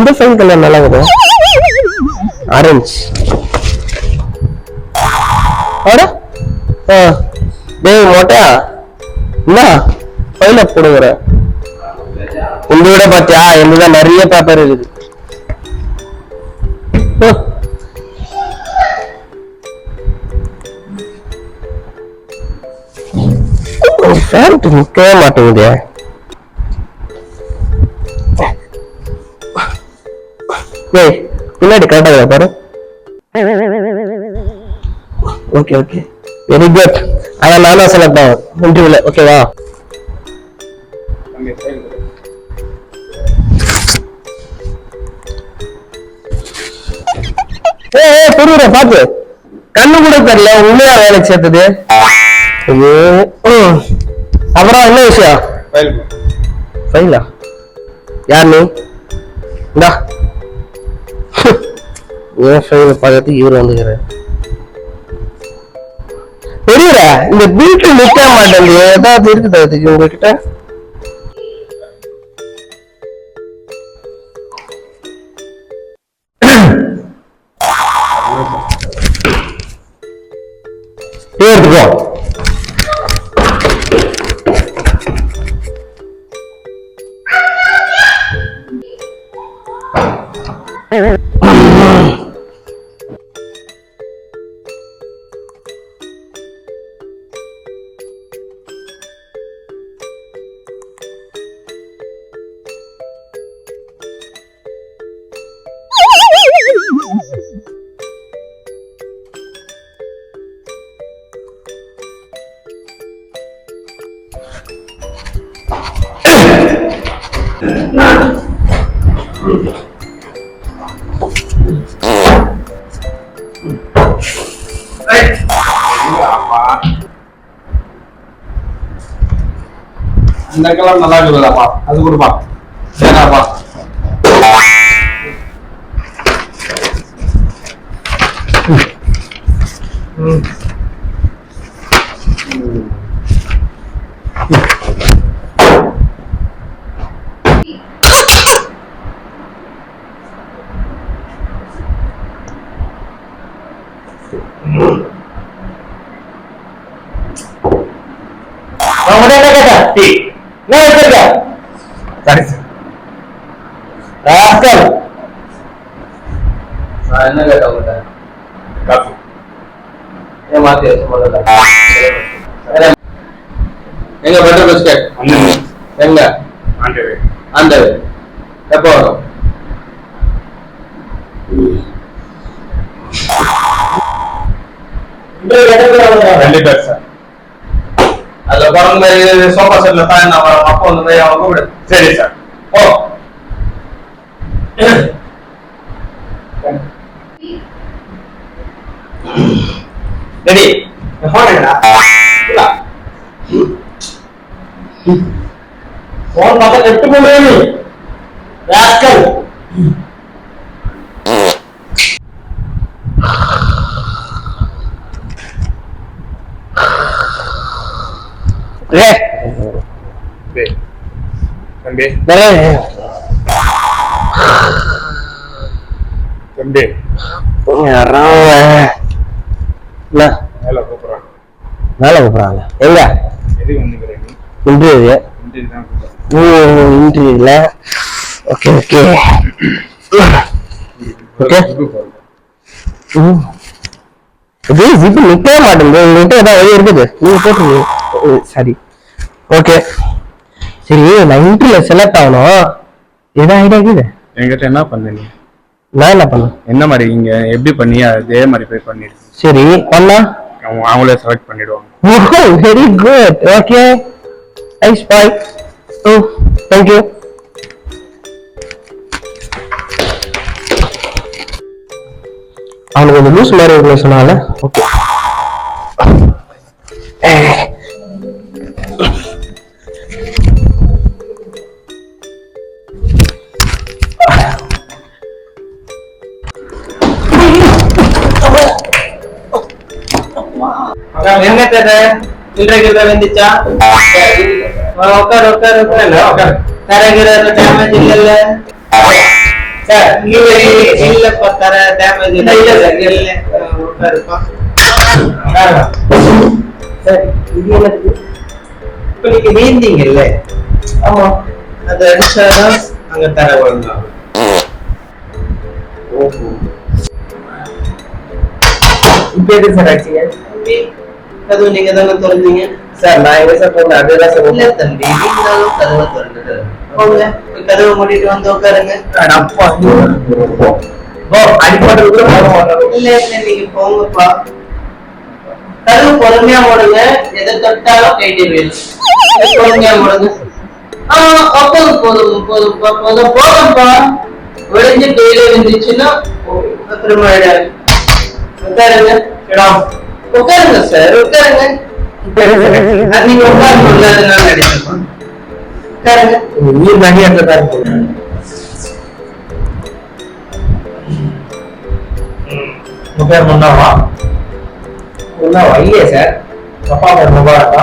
இந்த file colour நல்லா இருக்குது. ஆரஞ்சு. அட டேய் மோட்டா என்ன ஃபைல போடுற? இந்த விட பாத்தியா என்னதான் நிறைய பேப்பர் இருக்குது. ஃபேன் நிற்கவே மாட்டேங்குது. ஏய் பின்னாடி கரெக்டாக பாரு. Okay okay very good. அதான் நானும் செலக்ட் ஆகும் இன்டர்வியூல. ஓகேவா? ஏய் புரியுற பாத்து கண்ணு கூட தெரியல உண்மையா வேலைக்கு சேர்த்தது. அப்புறம் என்ன விஷயம்? ஃபைலா? யார் நீ? இந்தா ஏன் ஃபைல பார்க்கறதுக்கு இவரு வந்துக்கிற தெரியல. இந்த வீட்டு நிக்க மாட்டேங்குது. ஏதாவது இருக்குது அதுக்கு உங்ககிட்ட? எடுத்துக்கோ. இந்த கலர் நல்லா இருக்குதாப்பா, அது கொடுப்பா. ஏனாப்பா என்ன கேட்ட உங்கள்கிட்ட? காஃபி ஏன் மாத்தி எங்க பெட்ரோல் பிஸ்கட் எங்க அந்த எப்போ வரும்? ரெண்டு பேர் சார். அதுல குழந்தை மாதிரி சோஃபா செட்ல தான் அப்போ வந்து அவங்க கூப்பிடு. சரி சார். ஓ ரெடி. போன் எங்கடா? போன் பார்த்தா கெட்டு போடுறேன் ராஸ்கல். தம்பி தம்பி வேலை கூப்பிடுறாங்க. எங்க இன்டர்வியூ? இன்டர்வியூல ஓகே ஓகே ஓகே. ஜிப்பு நிற்கவே மாட்டேங்குது. உங்கள்கிட்ட ஏதாவது வழி இருக்குது? நீங்க போட்டுருங்க. சரி ஓகே சரி. நான் இன்டர்வியூல செலக்ட் ஆகணும். ஏதாவது ஐடியா இருக்குது என்கிட்ட? என்ன பண்ணுங்க? நான் என்ன பண்ண? என்ன மாதிரி இங்க எப்படி பண்ணி அதே மாதிரி போய் பண்ணிடு. சரி பண்ணா அவங்களே செலக்ட் பண்ணிடுவாங்க. Very good. Okay nice bye. O thank you. அவனுக்கு கொஞ்சம் லூஸ் மாதிரி இருக்குன்னு சொன்னால. ஓகே என்ன கதை இன்றைக்கு வந்துச்சா? உட்கார் உட்கார் உட்கார். தரகிற டேமேஜ் இல்லல்ல? சார் இல்ல பத்தர டேமேஜ் இல்ல, இல்ல சார், இல்ல உட்காருப்பா. சார் இது எனக்கு இப்ப நீங்க நீந்தீங்கல்ல ஆமா அது அடிச்சாதான் அங்க தர ஒழுங்காகும். ஓஹோ இப்போ எது சார் ஆச்சுங்க தம்பி கதவு நீங்க தானே திறந்தீங்க. சார் நான் எங்க சார் போனேன் அதுதான் சார் இல்ல தம்பி நீங்களும் கதவை திறந்துட்டு போங்க. போய் கதவை மூடிட்டு வந்து உட்காருங்க. அப்பா ஓ அடிப்பட்டதுக்குள்ள போக இல்ல இல்ல நீங்க போங்கப்பா. கதவு பொறுமையா மூடுங்க. எதை தொட்டாலும் கைட்டிடுவீங்க. பொறுமையா மூடுங்க. போதும் போதும் போதும்ப்பா போதும் போதும்ப்பா. விளைஞ்சு கையில இருந்துச்சுன்னா அப்புறமா உட்காருங்க. உட்காருங்க சார் உட்காருங்க. அது நீங்க உட்காரணும்ல அதனால நடிச்சிருக்கோம். உட்காருங்க. நீர் நகை அந்த இருக்கு உங்க பேர் முன்னாவா முன்னாவா இல்லையா சார் அப்பா பேர் முபாரக்கா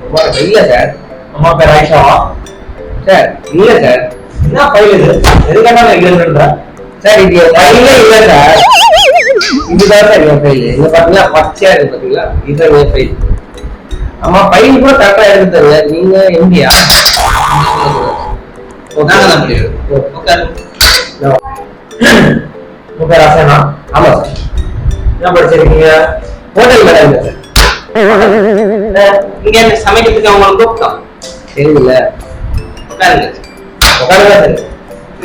முபாரக்கா இல்ல சார் அம்மா பேர் ஆயிஷாவா சார் இல்ல சார் என்ன ஃபைல் இது எதுக்காக எழுதுன்றா சார் இது ஃபைலே இல்ல சார் இதுதான் சார் என் ஃபைல் இங்க பாத்தீங்களா பச்சையா இருக்கு பாத்தீங்களா இதுதான் என் ஃபைல் அம்மா ஃபைல் கூட கரெக்டா எடுத்து தருங்க நீங்க எங்கயா நாங்க தான் முடியும். உட்காருங்க. உங்க பேர் அசனா ஆமா சார் என்ன படிச்சிருக்கீங்க ஹோட்டல் மேனேஜர் சார் இங்க என்ன சமைக்கிறதுக்கு அவங்களை கூப்பிட்டோம். தெரியல உட்காருங்க. உட்காருங்க சார்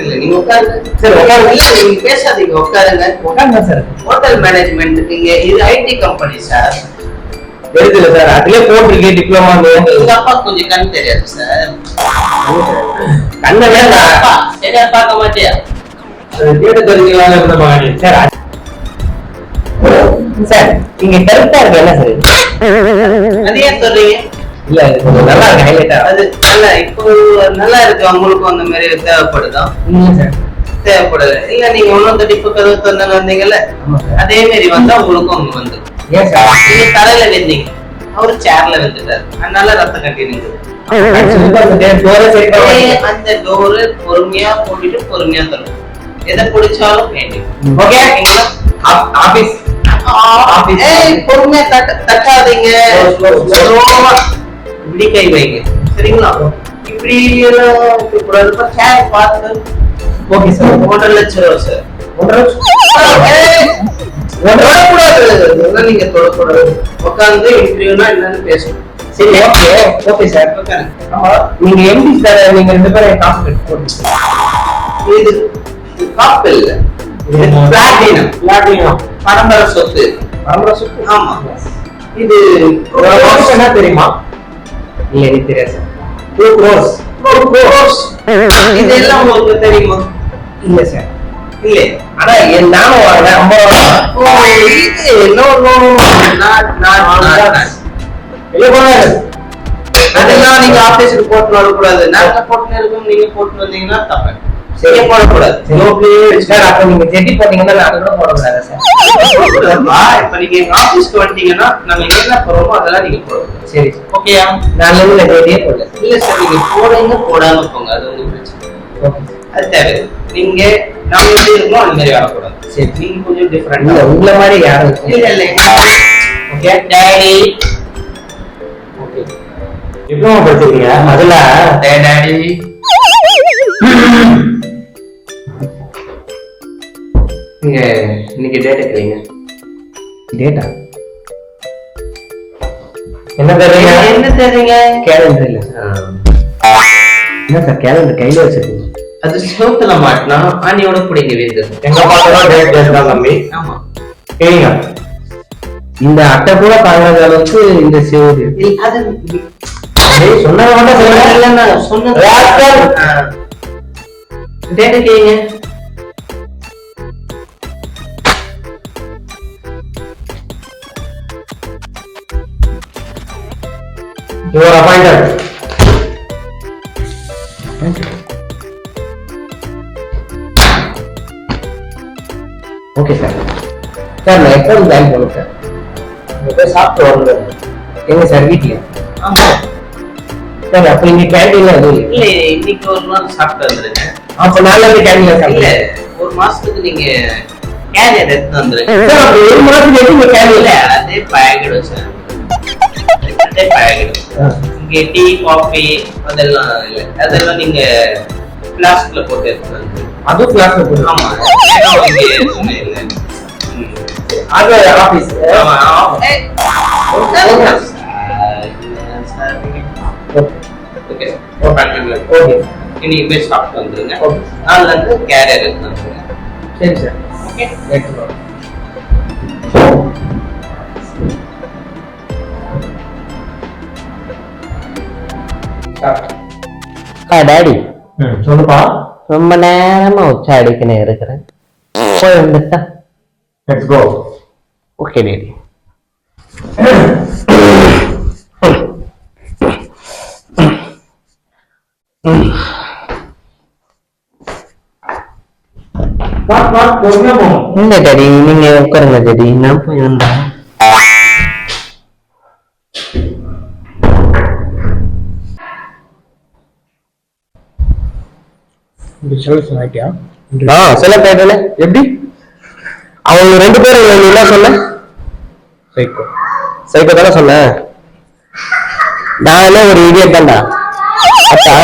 இல்ல நீங்க உட்காருங்க. சரி உட்காருங்க இல்ல நீங்க பேசாதீங்க உட்காருங்க. உட்காருங்க சார் ஹோட்டல் மேனேஜ்மெண்ட் இருக்கீங்க. இது ஐடி கம்பெனி சார். தெரியுதுல சார் அதுலயே போட்டிருக்கேன் டிப்ளமா உங்க அப்பா கொஞ்சம் கண் தெரியாது சார். கண்ண அப்பா சரியா பார்க்க மாட்டியா? கேட்டு தெரிஞ்சுக்கலாம் இருந்த மகனே சார் சார் இங்க கருப்பா இருக்கு என்ன சார் அது ஏன் சொல்றீங்க? இல்ல இது கொஞ்சம் நல்லா இருக்கு ஹைலைட்டா அது நல்லா இப்போ நல்லா இருக்கு. அவங்களுக்கும் அந்த மாதிரி தேவைப்படுதா? இல்ல சார் தேவைப்படல. இல்ல நீங்க ஒன்னும் தடிப்பு கதவு தந்தானு வந்தீங்கல்ல ஆமா சார் அதே மாதிரி வந்தா உங்களுக்கும் அங்க வந்து ஏன் சார் நீங்க தரையில வெந்தீங்க அவரு சேர்ல வந்துட்டாரு அதனால ரத்தம் கட்டி நின்று அந்த டோரு பொறுமையா போட்டுட்டு பொறுமையா தரும். எதை பிடிச்சாலும் வேண்டியும் ஓகே ஆபீஸ் பொறுமையா தட்டாதீங்க. ஸ்லோவா இப்படி கை வைங்க சரிங்களா? இப்படி எல்லாம் இருக்கக்கூடாது. சேர் பார்த்து ஓகே சார் 1.5 லட்சம் ரூபா சார். 1.5 கூடாது நீங்க தொடக்கூடாது. உட்காந்து இன்டர்வியூனா என்னன்னு பேசணும். சரி ஓகே ஓகே சார் உட்காருங்க. ஆமா நீங்க எம்டி சார் நீங்க ரெண்டு பேரும் காசு கட்டி போடுங்க இது காப்பு இல்ல பிளாட்டினம் பிளாட்டினம் பரம்பரை சொத்து. பரம்பரை சொத்து ஆமா இது என்ன தெரியுமா இல்ல எனக்கு தெரியாது சார் 2 crores இதெல்லாம் உங்களுக்கு தெரியுமா? இல்ல சார் இல்ல ஆனா நானும் வரேன் அம்மா இது நோ நோ நாட் இல்ல போறாரு அதெல்லாம் நீங்க ஆபீஸ்க்கு போட்டு வரக்கூடாது. நாங்க போட்டு இருக்கோம் நீங்க போட்டு வந்தீங்கன்னா தப்பு. சரி போடக்கூடாது. சார் அப்ப நீங்க ஜெட்டி போட்டீங்கன்னா நான் கூட போடக்கூடாது சார் இப்ப நீங்க எங்க ஆபீஸ்க்கு வந்துட்டீங்கன்னா நாங்க என்ன போறோமோ அதெல்லாம் நீங்க போடணும். சரி ஓகேயா? நான் இல்ல ஜெட்டியே போடல இல்ல சார் நீங்க போடுங்க போடாம போங்க அது உங்களுக்கு பிரச்சனை. ஓகே அது தேவை. நீங்க நாம எப்படி இருக்கோம் அந்த மாதிரி வரக்கூடாது. சரி நீங்க கொஞ்சம் டிஃபரெண்ட். இல்ல உங்கள மாதிரி யாரும் இல்ல இல்ல ஓகே டாடி ஓகே டிப்ளமோ படிச்சிருக்கீங்க அதுல டாடி நீங்க இன்னைக்கு டேட் எடுக்கிறீங்க டேட்டா என்ன தரீங்க என்ன தெரியுங்க? கேலண்டர் இல்ல என்ன சார் கேலண்டர் கையில வச்சிருக்கீங்க அது சோத்துல மாட்டினா ஆணியோட பிடிங்க வீடு. எங்க பார்த்தாலும் டேட் டேட் தான் தம்பி ஆமா கேளுங்க இந்த அட்டை கூட தாங்காத அளவுக்கு இந்த சேவ் அது சொன்னதை மட்டும் சொல்லுங்க இல்ல நான் சொன்னது டேட்டா கேங்க. You are appointed. Okay sir sir நான் எப்போ ஜாயின் பண்ணுவேன் சார் உங்க போய் சாப்பிட்டு வரணும் எங்க சார் வீட்டில் ஆமா சார் அப்போ இங்கே கேண்டீன்ல எதுவும் இல்லை இல்ல இன்னைக்கு ஒரு நாள் சாப்பிட்டு வந்துருங்க. அப்ப நாள்ல இருந்து கேரியர் இல்ல இல்ல ஒரு மாசத்துக்கு நீங்க கேரியர் எடுத்து வந்துருங்க. சார் அப்ப ஒரு மாசத்துக்கு எப்படி இல்ல கேரியர் அதே பேக்கெட் சார், அதே பேக்கெட். இங்க டீ காஃபி அதெல்லாம் இல்ல, அதெல்லாம் நீங்க பிளாஸ்டிக்ல போட்டு எடுத்து வந்துருங்க. அதுவும் கிளாஸ்ல போடுங்க ஆமா, ஏன்னா இங்க எதுவுமே இல்ல. அது ஆபீஸ் ஆமா, ஓகே ஓகே இனி இமேஜ் சாப்பிட்டு வந்துருங்க. ஓகே நாள்ல இருந்து கேரியர் எடுத்து வந்துருங்க. சரி சார் ஓகே எடுத்துக்கோ டாடி சொல்லுப்பா ரொம்ப நேரமா உச்சா அடிக்கனே இருக்கிறேன், போய் வந்துட்டா. Let's go okay daddy. What பொறுமையா போகணும் இல்ல டாடி, நீங்க உட்காருங்க டாடி, நான் போய் வந்தேன். செலக்ஷன் ஆயிட்டியா சொல்ல கேட்டல எப்படி அவங்க 2 பேரும் நீ என்ன சொன்ன? சைக்கோ சைக்கோ தானே சொன்னேன். நான் என்ன ஒரு இடியட் தான்டா. அப்பா